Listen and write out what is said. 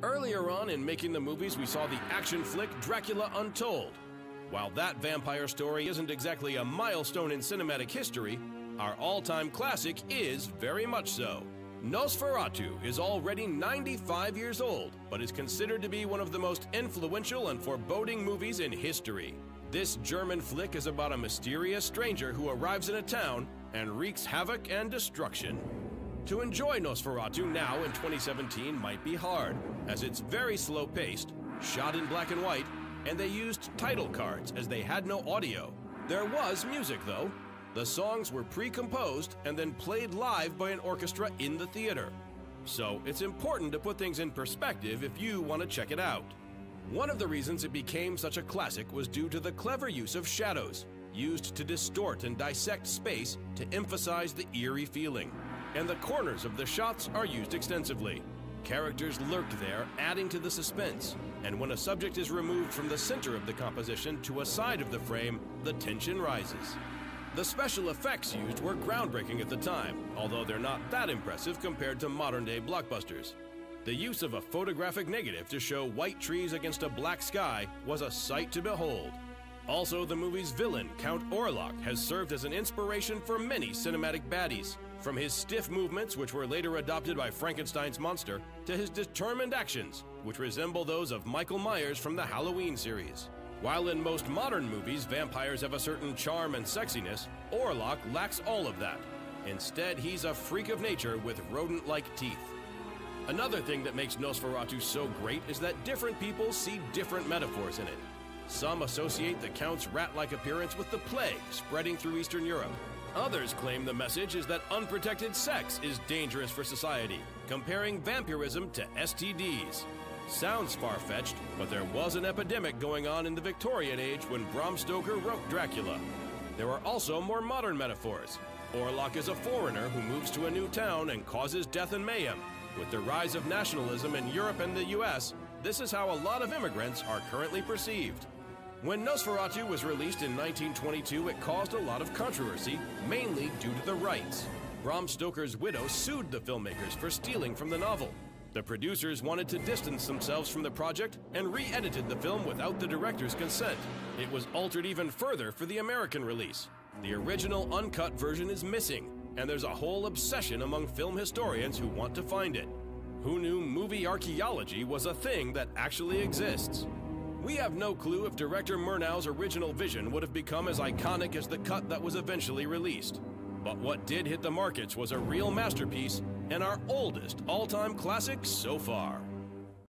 Earlier on in making the movies, we saw the action flick Dracula Untold. While that vampire story isn't exactly a milestone in cinematic history, our all-time classic is very much so. Nosferatu is already 95 years old, but is considered to be one of the most influential and foreboding movies in history. This German flick is about a mysterious stranger who arrives in a town and wreaks havoc and destruction. To enjoy Nosferatu now in 2017 might be hard, as it's very slow-paced, shot in black and white, and they used title cards as they had no audio. There was music, though. The songs were pre-composed and then played live by an orchestra in the theater. So it's important to put things in perspective if you want to check it out. One of the reasons it became such a classic was due to the clever use of shadows, used to distort and dissect space to emphasize the eerie feeling. And the corners of the shots are used extensively. Characters lurked there, adding to the suspense, and when a subject is removed from the center of the composition to a side of the frame, the tension rises. The special effects used were groundbreaking at the time, although they're not that impressive compared to modern-day blockbusters. The use of a photographic negative to show white trees against a black sky was a sight to behold. Also, the movie's villain, Count Orlok, has served as an inspiration for many cinematic baddies, from his stiff movements, which were later adopted by Frankenstein's monster, to his determined actions, which resemble those of Michael Myers from the Halloween series. While in most modern movies vampires have a certain charm and sexiness, Orlok lacks all of that. Instead, he's a freak of nature with rodent-like teeth. Another thing that makes Nosferatu so great is that different people see different metaphors in it. Some associate the Count's rat-like appearance with the plague spreading through Eastern Europe. Others claim the message is that unprotected sex is dangerous for society, comparing vampirism to STDs. Sounds far-fetched, but there was an epidemic going on in the Victorian age when Bram Stoker wrote Dracula. There are also more modern metaphors. Orlok is a foreigner who moves to a new town and causes death and mayhem. With the rise of nationalism in Europe and the US, this is how a lot of immigrants are currently perceived. When Nosferatu was released in 1922, it caused a lot of controversy, mainly due to the rights. Bram Stoker's widow sued the filmmakers for stealing from the novel. The producers wanted to distance themselves from the project and re-edited the film without the director's consent. It was altered even further for the American release. The original uncut version is missing, and there's a whole obsession among film historians who want to find it. Who knew movie archaeology was a thing that actually exists? We have no clue if director Murnau's original vision would have become as iconic as the cut that was eventually released. But what did hit the markets was a real masterpiece and our oldest all-time classic so far.